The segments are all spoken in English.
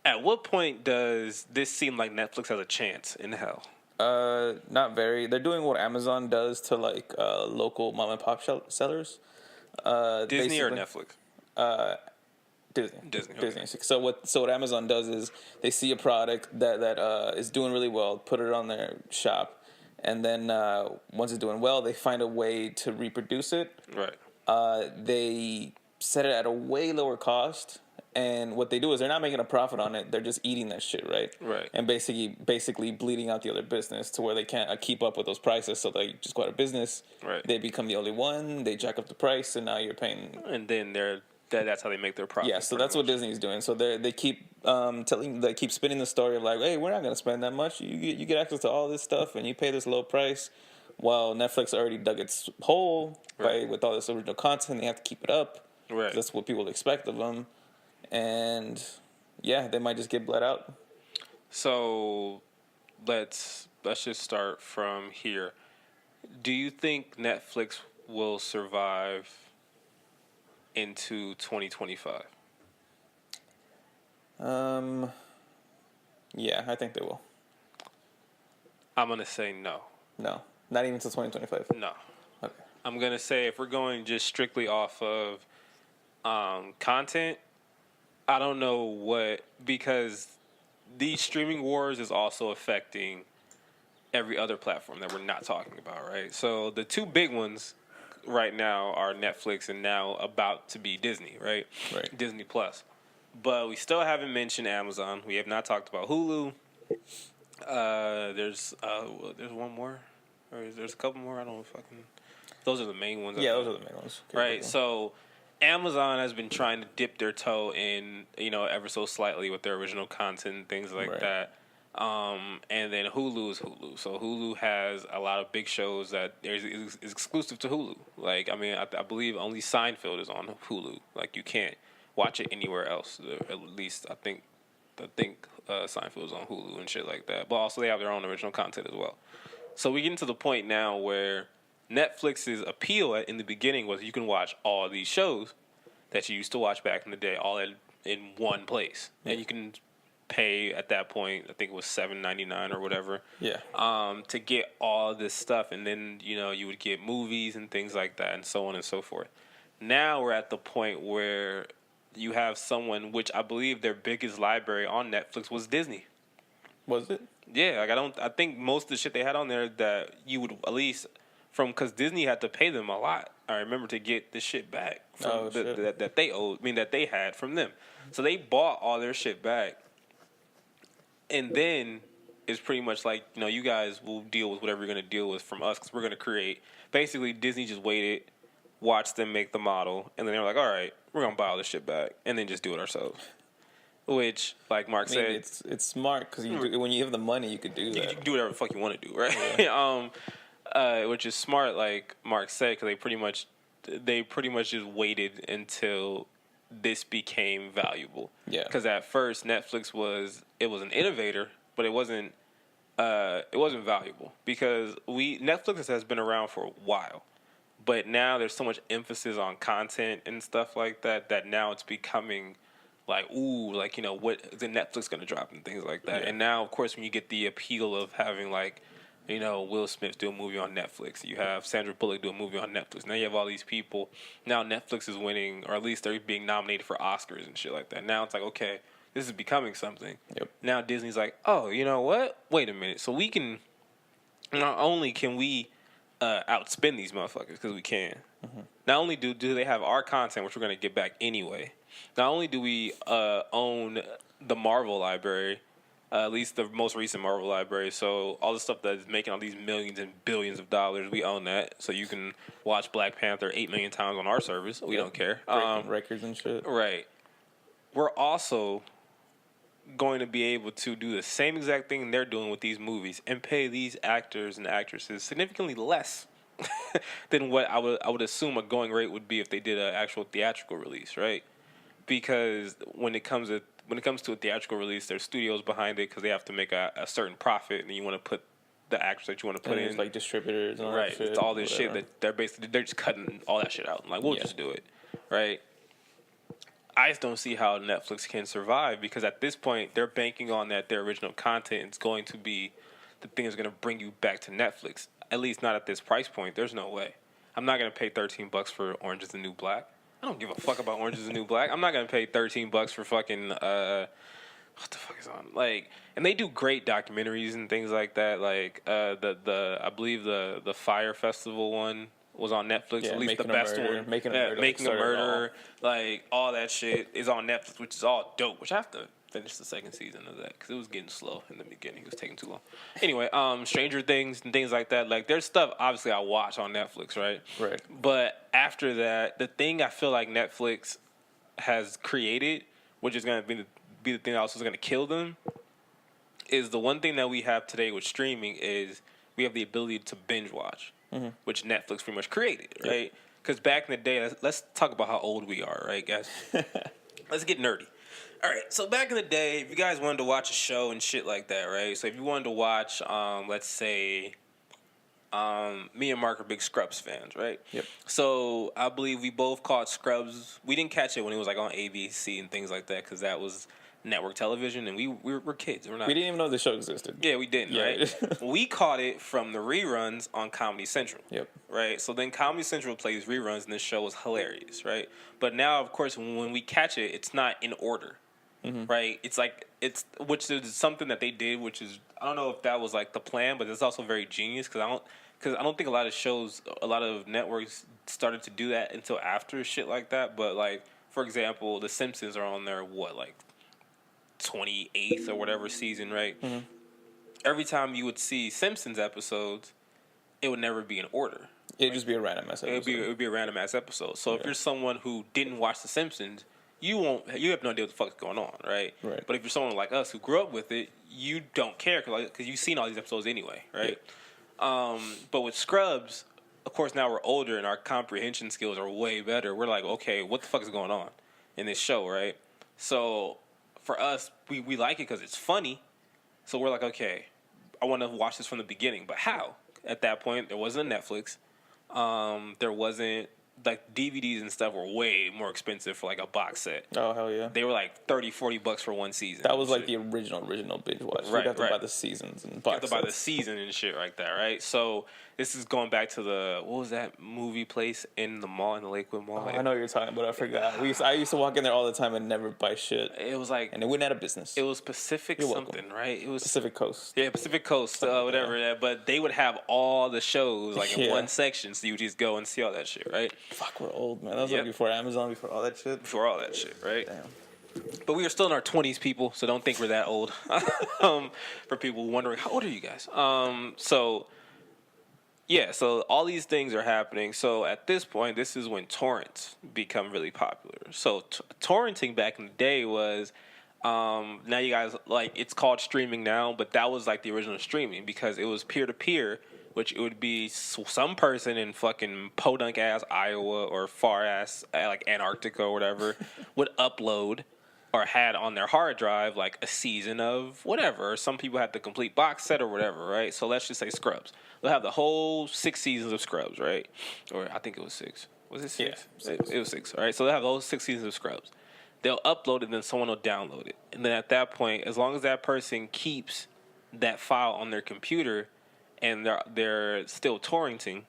At what point does this seem like Netflix has a chance in hell? Not very. They're doing what Amazon does to like local mom and pop sellers. Disney or Basically, Netflix? Disney. Disney. Disney. Okay. So what Amazon does is they see a product that is doing really well, put it on their shop, and then once it's doing well, they find a way to reproduce it. Right. They set it at a way lower cost, and what they do is they're not making a profit on it. They're just eating that shit, right? Right. And basically bleeding out the other business to where they can't keep up with those prices, so they just go out of business. Right. They become the only one. They jack up the price, and now you're paying. And then that's how they make their profit. Yeah, so that's what Disney's doing. So they keep they keep spinning the story of like, hey, we're not going to spend that much. You get access to all this stuff, and you pay this low price. While Netflix already dug its hole with all this original content, they have to keep it up. Right. That's what people expect of them, and yeah, they might just get bled out. So let's just start from here. Do you think Netflix will survive into 2025? Yeah, I think they will. I'm gonna say no. No, not even until 2025. No. Okay. I'm gonna say if we're going just strictly off of content, I don't know because the streaming wars is also affecting every other platform that we're not talking about, right? So the two big ones right now are Netflix and now about to be Disney, right? Right. Disney Plus. But we still haven't mentioned Amazon. We have not talked about Hulu. There's one more, or there's a couple more. I don't know fucking. Those are the main ones. Yeah, those are the main ones. Okay, right. So Amazon has been trying to dip their toe in, ever so slightly with their original content and things like that. And then Hulu is Hulu. So Hulu has a lot of big shows that is exclusive to Hulu. Like, I mean, I believe only Seinfeld is on Hulu. Like, you can't watch it anywhere else. At least I think Seinfeld is on Hulu and shit like that. But also they have their own original content as well. So we get to the point now where Netflix's appeal in the beginning was you can watch all these shows that you used to watch back in the day all in one place. And you can pay at that point, I think it was $7.99 or whatever. Yeah. To get all this stuff, and then you would get movies and things like that, and so on and so forth. Now we're at the point where you have someone, which I believe their biggest library on Netflix was Disney. Was it? Yeah, like I think most of the shit they had on there that you would at least because Disney had to pay them a lot. I remember to get the shit back from that they owed. I mean that they had from them. So they bought all their shit back. And then it's pretty much like, you guys will deal with whatever you're going to deal with from us because we're going to create. Basically, Disney just waited, watched them make the model, and then they were like, all right, we're going to buy all this shit back and then just do it ourselves. Which, like Mark said... It's smart because when you have the money, you could do that. You can do whatever the fuck you want to do, right? Yeah. Which is smart, like Mark said, because they pretty much just waited until this became valuable. Yeah. Because at first Netflix was an innovator, but it wasn't valuable because Netflix has been around for a while, but now there's so much emphasis on content and stuff like that now it's becoming like, ooh, like, what is Netflix going to drop and things like that. Yeah. And now, of course, when you get the appeal of having like, Will Smith do a movie on Netflix. You have Sandra Bullock do a movie on Netflix. Now you have all these people. Now Netflix is winning, or at least they're being nominated for Oscars and shit like that. Now it's like, okay, this is becoming something. Yep. Now Disney's like, oh, you know what? Wait a minute. So we can, not only can we outspend these motherfuckers, because we can. Mm-hmm. Not only do they have our content, which we're going to get back anyway. Not only do we own the Marvel library, at least the most recent Marvel library. So all the stuff that is making all these millions and billions of dollars, we own that. So you can watch Black Panther 8 million times on our service. We don't care. Records and shit. Right. We're also going to be able to do the same exact thing they're doing with these movies and pay these actors and actresses significantly less than what I would assume a going rate would be if they did an actual theatrical release, right? Because when it comes to a theatrical release, there's studios behind it because they have to make a certain profit, and you want to put the actors that you want to put in, like distributors, and all that shit, it's all this shit that they're just cutting all that shit out. Like we'll just do it, right? I just don't see how Netflix can survive because at this point they're banking on that their original content is going to be the thing that's going to bring you back to Netflix. At least not at this price point. There's no way. I'm not going to pay $13 for Orange is the New Black. I don't give a fuck about Orange is the New Black. I'm not going to pay $13 for fucking what the fuck is on? Like, and they do great documentaries and things like that. Like I believe the Fire Festival one was on Netflix. At least the best one. Making a Murder, like all that shit is on Netflix, which is all dope. Which I have to finish the second season of that because it was getting slow in the beginning. It was taking too long. Anyway, Stranger Things and things like that. Like there's stuff obviously I watch on Netflix, right? Right. But after that, the thing I feel like Netflix has created, which is going to be the thing that also is going to kill them, is the one thing that we have today with streaming is we have the ability to binge watch. Mm-hmm. Which Netflix pretty much created, right? Because back in the day, let's talk about how old we are, right, guys? Let's get nerdy. All right, so back in the day, if you guys wanted to watch a show and shit like that, right? So if you wanted to watch, let's say, me and Mark are big Scrubs fans, right? Yep. So I believe we both caught Scrubs. We didn't catch it when it was like on ABC and things like that because that was network television, and we're kids. We're not. We didn't even know the show existed. Yeah, we didn't. Right. We caught it from the reruns on Comedy Central. Yep. Right. So then Comedy Central plays reruns, and this show was hilarious. Right. But now, of course, when we catch it, it's not in order. Mm-hmm. Right. It's like which is something that they did, which is I don't know if that was like the plan, but it's also very genius because I don't think a lot of networks started to do that until after shit like that. But like for example, The Simpsons are on there. What like 28th or whatever season, right? Mm-hmm. Every time you would see Simpsons episodes, it would never be in order. It'd just be a random ass episode. It would be a random ass episode. So if you're someone who didn't watch The Simpsons, you have no idea what the fuck's going on, right? Right. But if you're someone like us who grew up with it, you don't care because you've seen all these episodes anyway, right? Yeah. But with Scrubs, of course, now we're older and our comprehension skills are way better. We're like, okay, what the fuck is going on in this show, right? So for us, we like it because it's funny. So we're like, okay, I want to watch this from the beginning. But how? At that point, there wasn't a Netflix. There wasn't, like, DVDs and stuff were way more expensive for, like, a box set. Oh, hell yeah. They were, like, $30-$40 for one season. That was, like, the original binge watch. Right, you have to buy the seasons and box You have to buy the season and shit like that, right? So this is going back to what was that movie place in the mall, in the Lakewood Mall? Oh, I know what you're talking about. I forgot. I used to walk in there all the time and never buy shit. It was like... And it went out of business. It was Pacific something, right? It was Pacific Coast. Yeah, Pacific Coast, whatever. Yeah. But they would have all the shows, like, in one section, so you would just go and see all that shit, right? Fuck, we're old, man. That was like before Amazon, before all that shit. Before all that shit, right? Damn. But we are still in our 20s, people, so don't think we're that old. For people wondering, how old are you guys? So all these things are happening. So at this point, this is when torrents become really popular. So torrenting back in the day was, now you guys, like, it's called streaming now, but that was like the original streaming because it was peer-to-peer, which it would be some person in fucking podunk-ass Iowa or far-ass, like, Antarctica or whatever, would upload or had on their hard drive, like, a season of whatever. Some people had the complete box set or whatever, right? So let's just say Scrubs. They'll have the whole 6 seasons of Scrubs, right? Or I think it was 6. Was it 6? Yeah, it was 6, all right? So they'll have those 6 seasons of Scrubs. They'll upload it, and then someone will download it. And then at that point, as long as that person keeps that file on their computer and they're still torrenting,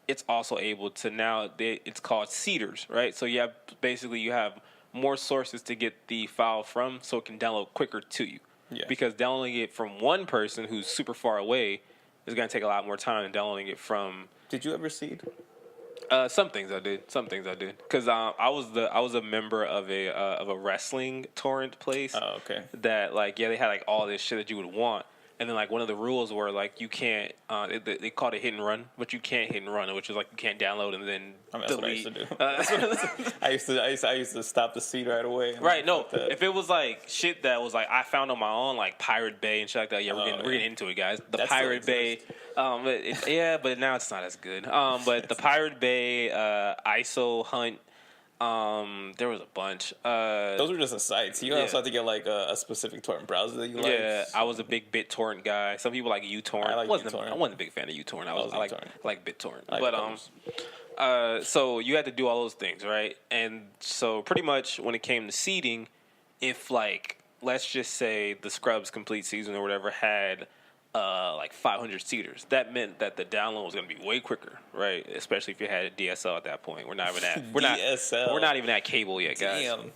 it's also able to it's called seeders, right? So you have more sources to get the file from so it can download quicker to you. Yeah. Because downloading it from one person who's super far away is going to take a lot more time than downloading it from... Did you ever seed? Some things I did. Because I was a member of a wrestling torrent place. Oh, okay. That, like, they had, like, all this shit that you would want. And then, like, one of the rules were, like, you can't, they called it hit and run, but you can't hit and run, which is, like, you can't download and then delete. That's what I used to do. I used to stop the seed right away. Right, no. If it was, like, shit that was, like, I found on my own, like, Pirate Bay and shit like that, we're getting into it, guys. The Pirate Bay, but now it's not as good. But the Pirate Bay, ISO Hunt, there was a bunch. Those were just the sites. You also have to get like a specific torrent browser that you like. Yeah, I was a big BitTorrent guy. Some people like uTorrent. I wasn't a big fan of uTorrent. I like BitTorrent. So you had to do all those things, right? And so pretty much when it came to seeding, if like let's just say the Scrubs complete season or whatever had like 500 seaters, that meant that the download was going to be way quicker, right? Especially if you had a DSL at that point. We're not even at DSL. We're not even at cable yet, guys. Damn.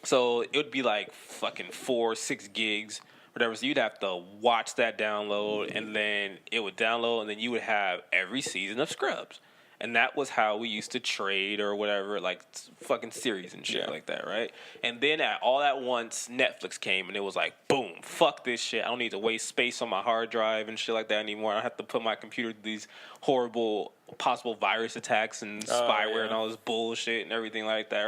So it would be like fucking 4-6 gigs, whatever. So you'd have to watch that download, and then it would download, and then you would have every season of Scrubs. And that was how we used to trade or whatever, like fucking series and shit like that, right? And then all at once, Netflix came, and it was like, boom, fuck this shit. I don't need to waste space on my hard drive and shit like that anymore. I don't have to put my computer through these horrible possible virus attacks and spyware and all this bullshit and everything like that, right?